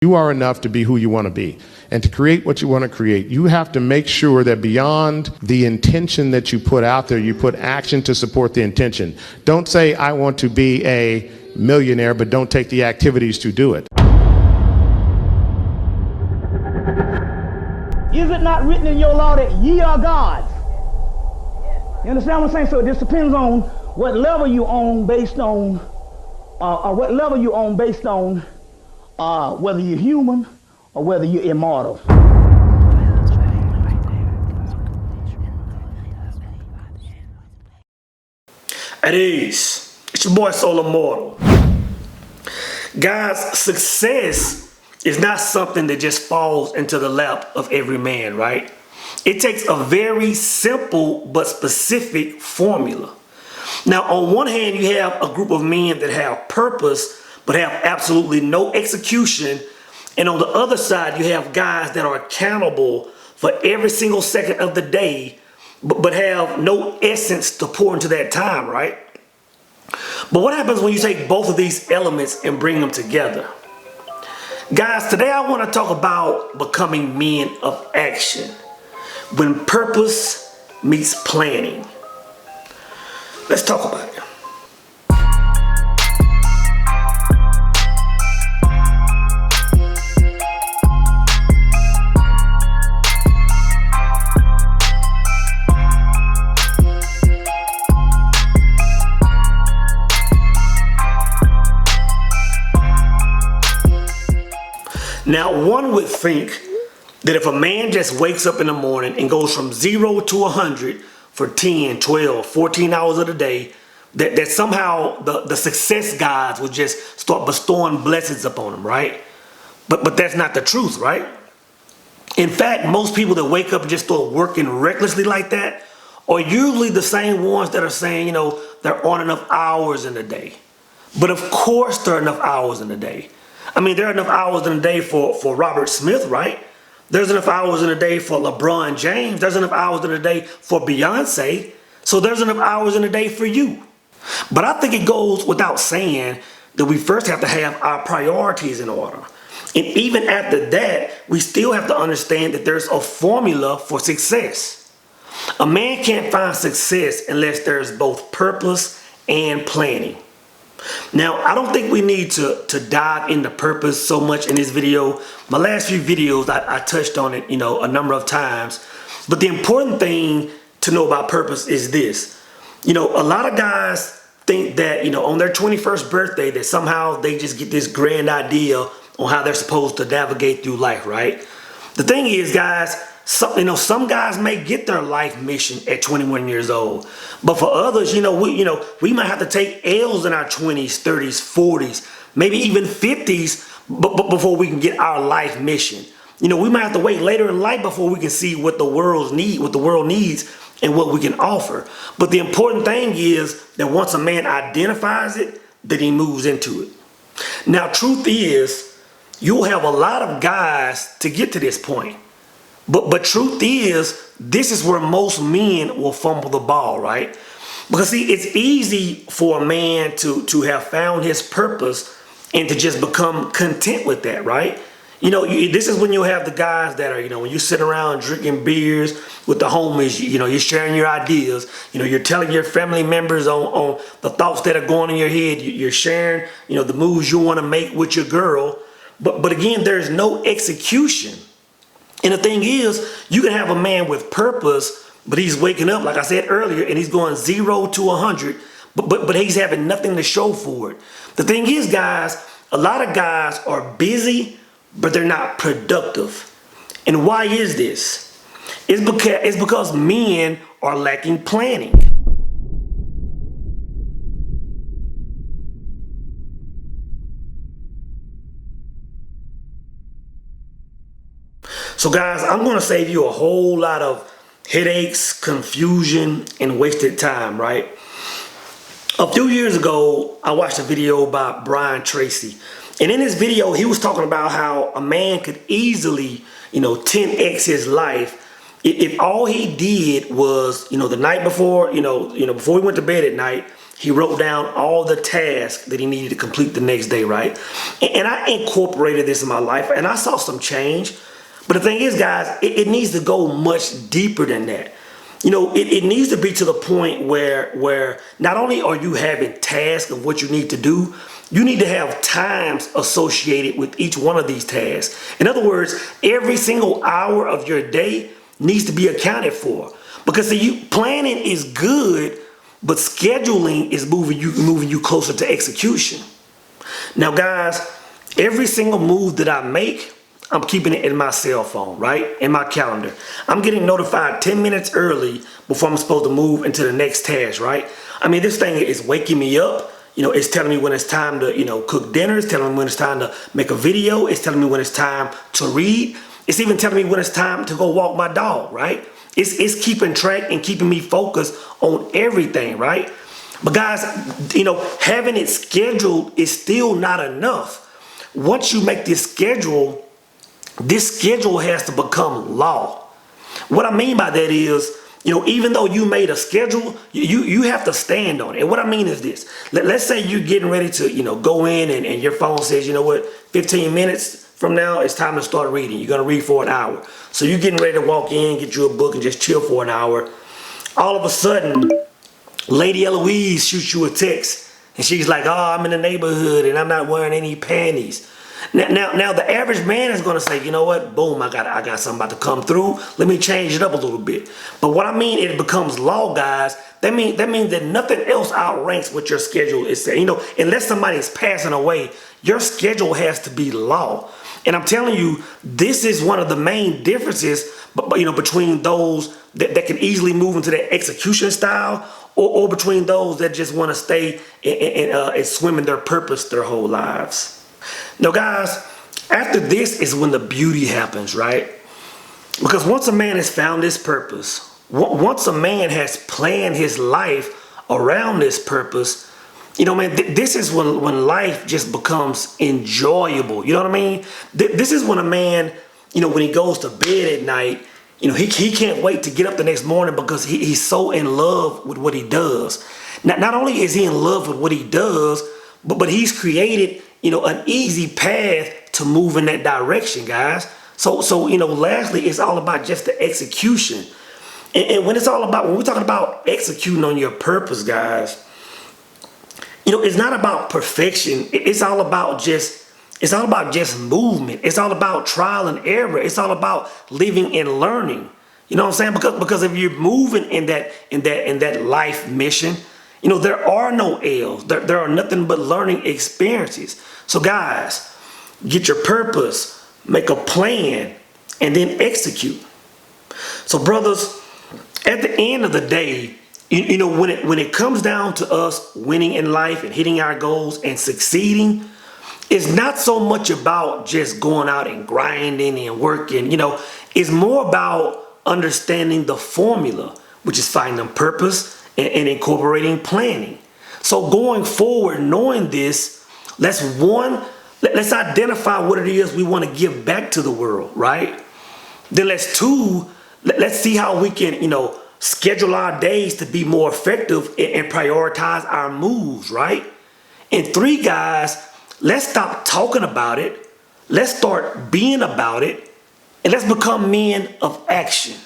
You are enough to be who you want to be. And to create what you want to create, you have to make sure that beyond the intention that you put out there, you put action to support the intention. Don't say, I want to be a millionaire, but don't take the activities to do it. Is it not written in your law that ye are gods? You understand what I'm saying? So it just depends on what level you own based on, whether you're human or whether you're immortal. At ease. It's your boy Soul Immortal. Guys, success is not something that just falls into the lap of every man, right? It takes a very simple but specific formula. Now, on one hand, you have a group of men that have purpose but have absolutely no execution. And on the other side, you have guys that are accountable for every single second of the day, but have no essence to pour into that time, right? But what happens when you take both of these elements and bring them together? Guys, today I want to talk about becoming men of action. When purpose meets planning. Let's talk about it. Now, one would think that if a man just wakes up in the morning and goes from 0 to 100 for 10, 12, 14 hours of the day, that somehow the success gods would just start bestowing blessings upon him, right? But that's not the truth, right? In fact, most people that wake up and just start working recklessly like that are usually the same ones that are saying, you know, there aren't enough hours in the day. But of course there are enough hours in the day. I mean, there are enough hours in a day for Robert Smith, right? There's enough hours in a day for LeBron James. There's enough hours in a day for Beyonce. So there's enough hours in a day for you. But I think it goes without saying that we first have to have our priorities in order. And even after that, we still have to understand that there's a formula for success. A man can't find success unless there's both purpose and planning. Now, I don't think we need to dive into purpose so much in this video. My last few videos, I touched on it, a number of times. But the important thing to know about purpose is this. A lot of guys think that, on their 21st birthday, that somehow they just get this grand idea on how they're supposed to navigate through life, right? The thing is, guys, some guys may get their life mission at 21 years old. But for others, we might have to take L's in our 20s, 30s, 40s, maybe even 50s before we can get our life mission. We might have to wait later in life before we can see what the world needs and what we can offer. But the important thing is that once a man identifies it, that he moves into it. Now, truth is, you'll have a lot of guys to get to this point. But truth is, this is where most men will fumble the ball, right? Because see, it's easy for a man to have found his purpose and to just become content with that, right? This is when you have the guys that are, when you sit around drinking beers with the homies, you're sharing your ideas, you're telling your family members on the thoughts that are going in your head, you're sharing, the moves you want to make with your girl. But again, there's no execution. And the thing is, you can have a man with purpose, but he's waking up, like I said earlier, and he's going 0 to 100, but he's having nothing to show for it. The thing is, guys, a lot of guys are busy, but they're not productive. And why is this? It's because men are lacking planning. So guys, I'm going to save you a whole lot of headaches, confusion, and wasted time, right? A few years ago, I watched a video by Brian Tracy. And in this video, he was talking about how a man could easily, 10x his life if all he did was, the night before, before he went to bed at night, he wrote down all the tasks that he needed to complete the next day, right? And I incorporated this in my life, and I saw some change. But the thing is, guys, it needs to go much deeper than that. You know, it needs to be to the point where not only are you having tasks of what you need to do, you need to have times associated with each one of these tasks. In other words, every single hour of your day needs to be accounted for. Because see, planning is good, but scheduling is moving you closer to execution. Now, guys, every single move that I make, I'm keeping it in my cell phone, right? In my calendar. I'm getting notified 10 minutes early before I'm supposed to move into the next task, right? I mean, this thing is waking me up. You know, it's telling me when it's time to, cook dinner. It's telling me when it's time to make a video. It's telling me when it's time to read. It's even telling me when it's time to go walk my dog, right? It's keeping track and keeping me focused on everything, right? But guys, having it scheduled is still not enough. Once you make this schedule has to become law. What I mean by that is, even though you made a schedule, you have to stand on it. And what I mean is this. Let's say you're getting ready to, go in and your phone says, 15 minutes from now, it's time to start reading. You're going to read for an hour. So you're getting ready to walk in, get you a book, and just chill for an hour. All of a sudden, Lady Eloise shoots you a text. And she's like, oh, I'm in the neighborhood and I'm not wearing any panties. Now the average man is going to say, you know what? Boom, I got something about to come through. Let me change it up a little bit. But what I mean, it becomes law, guys. That means that nothing else outranks what your schedule is saying. Unless somebody's passing away, your schedule has to be law. And I'm telling you, this is one of the main differences, between those that can easily move into that execution style, or between those that just want to stay and swim in their purpose their whole lives. Now, guys, after this is when the beauty happens, right? Because once a man has found his purpose, once a man has planned his life around this purpose, this is when life just becomes enjoyable. You know what I mean? This is when a man, when he goes to bed at night, he can't wait to get up the next morning because he's so in love with what he does. Not only is he in love with what he does, but he's created, an easy path to move in that direction, guys. So lastly, it's all about just the execution. And when we're talking about executing on your purpose, guys, it's not about perfection. It's all about just movement. It's all about trial and error. It's all about living and learning. You know what I'm saying? Because if you're moving in that life mission, there are no L's. There are nothing but learning experiences. So guys, get your purpose, make a plan, and then execute. So brothers, at the end of the day, when it comes down to us winning in life and hitting our goals and succeeding, it's not so much about just going out and grinding and working. It's more about understanding the formula, which is finding purpose and incorporating planning. So going forward, knowing this, let's identify what it is we want to give back to the world, right? Then let's see how we can, schedule our days to be more effective and prioritize our moves, right? And 3, guys, let's stop talking about it. Let's start being about it. And let's become men of action.